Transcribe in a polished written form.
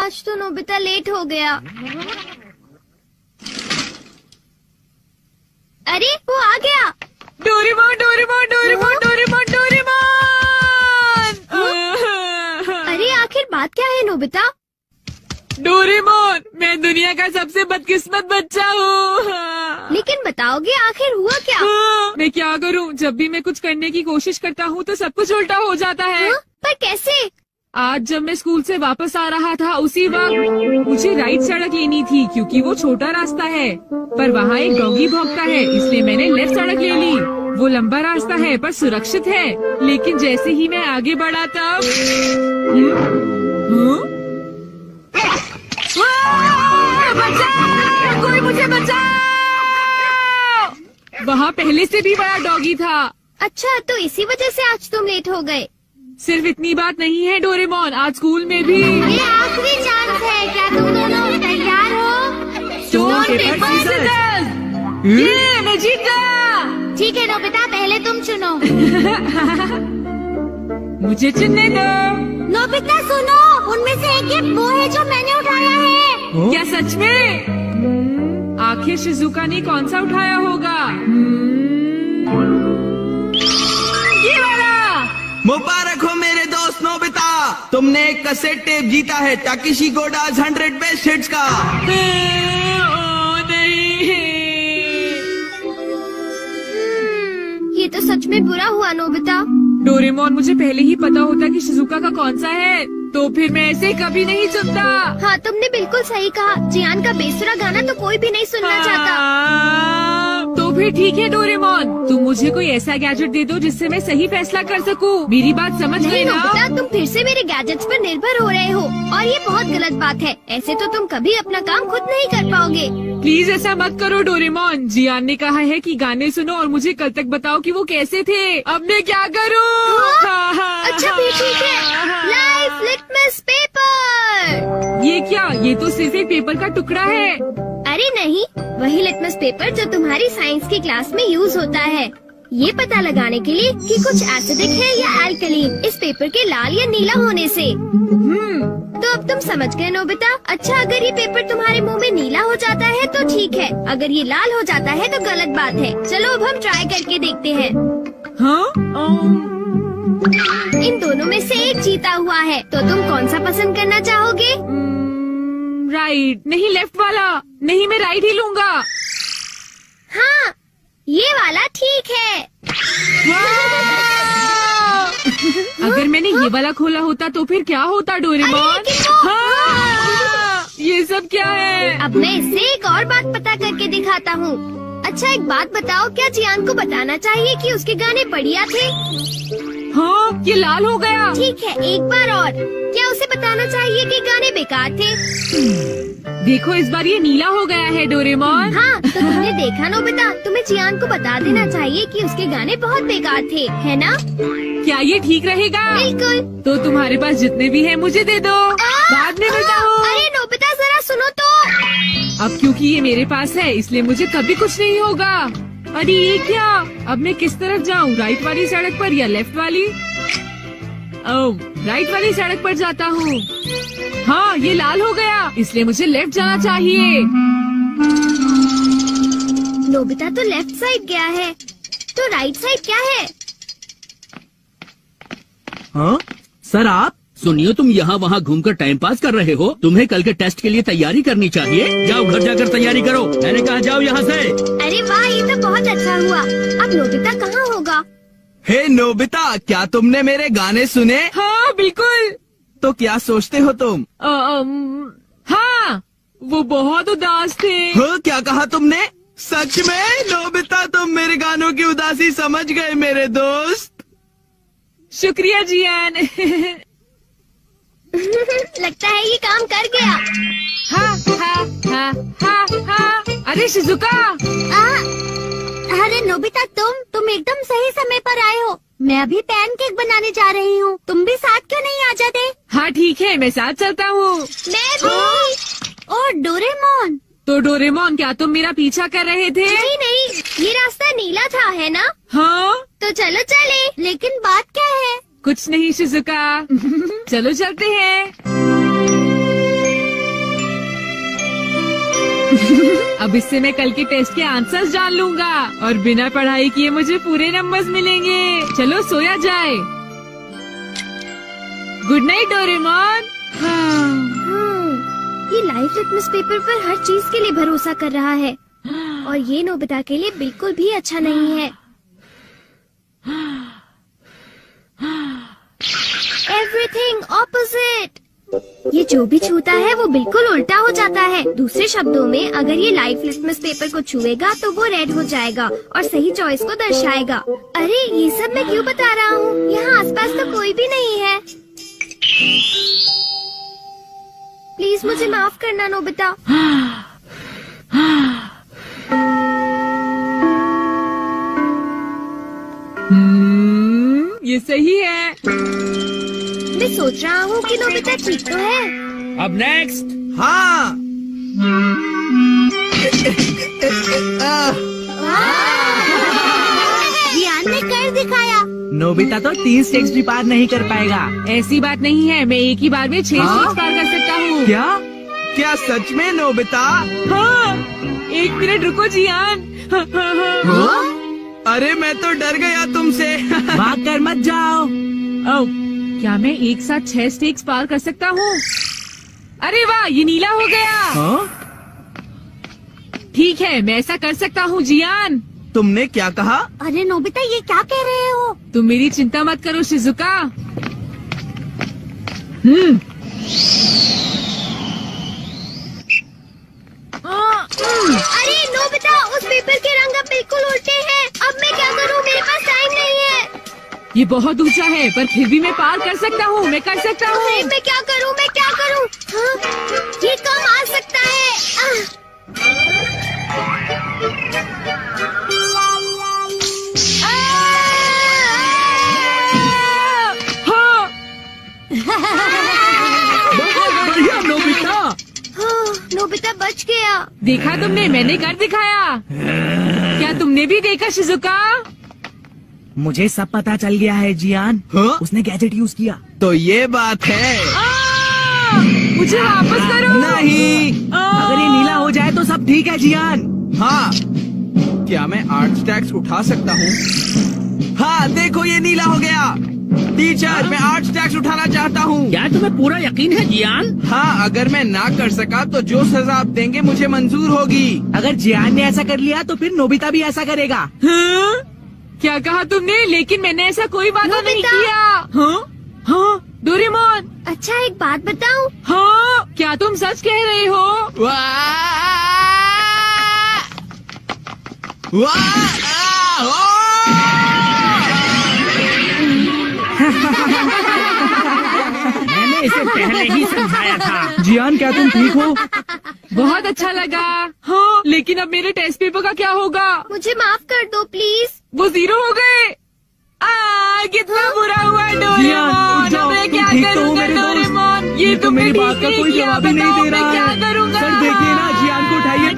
आज तो Nobita late हो गया। अरे वो आ गया। Doraemon Doraemon Doraemon Doraemon Doraemon. अरे आखिर बात क्या है नोबिता? डोरेमोन, मैं दुनिया का सबसे बदकिस्मत बच्चा हूँ। लेकिन बताओगे आखिर हुआ क्या? मैं क्या करूँ, जब भी मैं कुछ करने की कोशिश करता हूँ तो सब कुछ उल्टा हो जाता है। पर कैसे? आज जब मैं स्कूल से वापस आ रहा था उसी वक्त मुझे राइट सड़क लेनी थी क्योंकि वो छोटा रास्ता है, पर वहाँ एक डॉगी भौंकता है, इसलिए मैंने लेफ्ट सड़क ले ली। वो लंबा रास्ता है पर सुरक्षित है, लेकिन जैसे ही मैं आगे बढ़ा तब बचाओ! कोई मुझे बचाओ! वहाँ पहले से भी बड़ा डॉगी था। अच्छा, तो इसी वजह से आज तुम लेट हो गए। सिर्फ इतनी बात नहीं है डोरेमोन, आज स्कूल में भी ये आखिरी चांस है। क्या तुम दोनों तैयार हो? Stone paper scissors. ये मैं जीत गया। ठीक है नोबिता, पहले तुम चुनो। मुझे चुनने दो। नोबिता सुनो, उनमें से एक ये वो है जो मैंने उठाया है। क्या सच में? आखिर शिजुका ने कौन सा उठाया होगा? ये वाला। मुबारक हो मेरे दोस्त नोबिता, तुमने एक कैसेट टेप जीता है टाकेशी गोडाज 100 बेस्ट हिट्स का। ये तो सच में बुरा हुआ नोबिता। डोरेमोन, मुझे पहले ही पता होता कि शिजुका का कौन सा है तो फिर मैं ऐसे कभी नहीं सुनता। हाँ, तुमने बिल्कुल सही कहा। जियान का बेसुरा गाना तो कोई भी नहीं सुनना चाहता। तो फिर ठीक है डोरेमोन, तुम मुझे कोई ऐसा गैजेट दे दो जिससे मैं सही फैसला कर सकूं। मेरी बात समझ गए ना? नोबिता, तुम फिर से मेरे गैजेट्स पर निर्भर हो रहे हो और ये बहुत गलत बात है। ऐसे तो तुम कभी अपना काम खुद नहीं कर पाओगे। प्लीज ऐसा मत करो डोरेमोन। जियान ने कहा है कि गाने सुनो और मुझे कल तक बताओ कि वो कैसे थे। अब मैं क्या करूं? अच्छा भी ठीक है। Life litmus paper. ये क्या? ये तो सिर्फ एक पेपर का टुकड़ा है। अरे नहीं, वही लिटमस पेपर जो तुम्हारी साइंस की क्लास में यूज होता है, ये पता लगाने के लिए कि कुछ एसिडिक है या एल्कलीन इस पेपर के लाल या नीला होने से। तो अब तुम समझ गए नोबिता। अच्छा, अगर ये पेपर तुम्हारे मुंह में नीला हो जाता है तो ठीक है, अगर ये लाल हो जाता है तो गलत बात है। चलो अब हम ट्राई करके देखते हैं। हाँ? इन दोनों में से एक जीता हुआ है, तो तुम कौन सा पसंद करना चाहोगे? राइट। नहीं, लेफ्ट वाला। नहीं, मैं राइट ही लूंगा। हाँ, ये वाला ठीक है। अगर मैंने ये वाला खोला होता तो फिर क्या होता डोरेमोन? ये सब क्या है? अब मैं इससे एक और बात पता करके दिखाता हूँ। अच्छा, एक बात बताओ, क्या जियान को बताना चाहिए कि उसके गाने बढ़िया थे? हाँ, ये लाल हो गया। ठीक है, एक बार और। क्या उसे बताना चाहिए कि गाने बेकार थे? देखो, इस बार ये नीला हो गया है डोरेमोन। हाँ, तो तुमने देखा नोबिता, तुम्हें जियान को बता देना चाहिए कि उसके गाने बहुत बेकार थे, है ना? क्या ये ठीक रहेगा? बिल्कुल। तो तुम्हारे पास जितने भी हैं मुझे दे दो, बाद में बताओ। अरे नोबिता, जरा सुनो तो। अब क्योंकि ये मेरे पास है इसलिए मुझे कभी कुछ नहीं होगा। अरे ये क्या? अब मैं किस तरफ जाऊँ, राइट वाली सड़क पर या लेफ्ट वाली? ओह, राइट वाली सड़क पर जाता हूँ। हाँ, ये लाल हो गया, इसलिए मुझे लेफ्ट जाना चाहिए। नोबिता तो लेफ्ट साइड गया है, तो राइट साइड क्या है? हाँ सर, आप सुनिए, तुम यहाँ वहाँ घूमकर टाइम पास कर रहे हो। तुम्हें कल के टेस्ट के लिए तैयारी करनी चाहिए। जाओ घर जाकर तैयारी करो। मैंने कहा जाओ यहाँ से। अरे वाह, ये तो बहुत अच्छा हुआ। अब नोबिता कहाँ होगा? हे नोबिता, क्या तुमने मेरे गाने सुने? हाँ बिल्कुल। तो क्या सोचते हो तुम? हाँ, वो बहुत उदास थे। हाँ, क्या कहा तुमने? सच में नोबिता, तुम मेरे गानों की उदासी समझ गए मेरे दोस्त। शुक्रिया जियान। लगता है ये काम कर गया। हाँ हाँ हाँ हाँ हाँ। अरे शिजुका। अरे नोबिता, तुम एकदम सही समय पर आए हो। मैं अभी पैनकेक बनाने जा रही हूँ। तुम भी साथ क्यों नहीं आ जाते? हाँ ठीक है, मैं साथ चलता हूँ। मैं भी। और डोरेमोन। तो डोरेमोन, क्या तुम मेरा पीछा कर रहे थे? नहीं नहीं, ये रास्ता नीला था, है ना? हाँ। तो चलो चले। लेकिन बात क्या है? कुछ नहीं शिजुका। चलो चलते हैं। अब इससे मैं कल के टेस्ट के आंसर्स जान लूंगा और बिना पढ़ाई किए मुझे पूरे नंबर्स मिलेंगे। चलो सोया जाए। Good night Doraemon. ये लाइफ लिटमस पेपर पर हर चीज के लिए भरोसा कर रहा है और ये नोबिता के लिए बिल्कुल भी अच्छा नहीं है। Everything opposite. ये जो भी छूता है वो बिल्कुल उल्टा हो जाता है। दूसरे शब्दों में अगर ये लाइफ लिटमस पेपर को छुएगा तो वो रेड हो जाएगा और सही चॉइस को दर्शाएगा। अरे ये सब मैं क्यों बता रहा हूँ? यहाँ आसपास तो कोई भी नहीं है। प्लीज मुझे माफ करना नोबिता। ये सही है। मैं सोच रहा हूँ कि नोबिता ठीक तो है। अब नेक्स्ट। हाँ। जियान ने कर दिखाया। नोबिता तो 3 स्टेक्स भी पार नहीं कर पाएगा। ऐसी बात नहीं है, मैं एक ही बार में 6 स्टेक्स पार कर सकता हूँ। क्या? क्या सच में नोबिता? हाँ, 1 मिनट रुको जियान। अरे मैं तो डर गया तुमसे। भाग कर मत जाओ। ओह, क्या मैं एक साथ 6 स्टेक्स पार कर सकता हूँ? अरे वाह, ये नीला हो गया। हाँ? ठीक है, मैं ऐसा कर सकता हूँ जियान। तुमने क्या कहा? अरे नोबिता ये क्या कह रहे हो? तुम मेरी चिंता मत करो शिजुका। अरे नोबिता उस पेपर के रंग अब बिल्कुल उल्टे हैं। अब मैं क्या करूँ? मेरे पास टाइम नहीं है। ये बहुत ऊंचा है पर फिर भी मैं पार कर सकता हूँ। मैं कर सकता हूँ। अरे मैं क्या करूँ? मैं क्या करूँ? हाँ? ये कम आ सकता है। हाँ, बहुत बढ़िया नोबिता। हाँ, नोबिता बच गया। देखा तुमने, मैंने कर दिखाया। क्या तुमने भी देखा शिजुका? मुझे सब पता चल गया है जियान। हाँ? उसने गैजेट यूज किया। तो ये बात है। मुझे वापस करो। नहीं। अगर ये नीला हो जाए तो सब ठीक है जियान। हाँ। क्या मैं 8 स्टैक्स उठा सकता हूँ? हाँ देखो ये नीला हो गया। टीचर मैं 8 स्टैक्स उठाना चाहता हूँ। क्या तुम्हें पूरा यकीन है जियान? हाँ अगर मैं ना कर सका तो जो सजा आप देंगे मुझे मंजूर होगी। अगर जियान ने ऐसा कर लिया तो फिर नोबिता भी ऐसा करेगा। हाँ? क्या कहा तुमने? लेकिन मैंने ऐसा कोई वादा नहीं नोबिता। किया। हाँ? हाँ? डोरेमोन। अच्छा एक बात बताऊँ? हाँ? क्या तुम सच कह रहे हो? वाह! वाह! मैंने इसे पहले ही समझाया था। जियान क्या तुम ठीक हो? बहुत अच्छा लगा। हाँ, लेकिन अब मेरे टेस्ट पेपर का क्या होगा? मुझे माफ कर दो प्लीज। वो 0 हो गए। कितना बुरा हुआ जियान, डोरेमोन। उठ जाओ, अब मैं तुम क्या ठीक तो हो करूँगा मेरे दोस्त? डोरेमोन? ये तो तुमने मेरी ठीक बात का नहीं कोई किया। जवाब ही नहीं बताओ दे मैं रहा क्या है। करूँगा? सर देखिए ना जियान को उठाइए।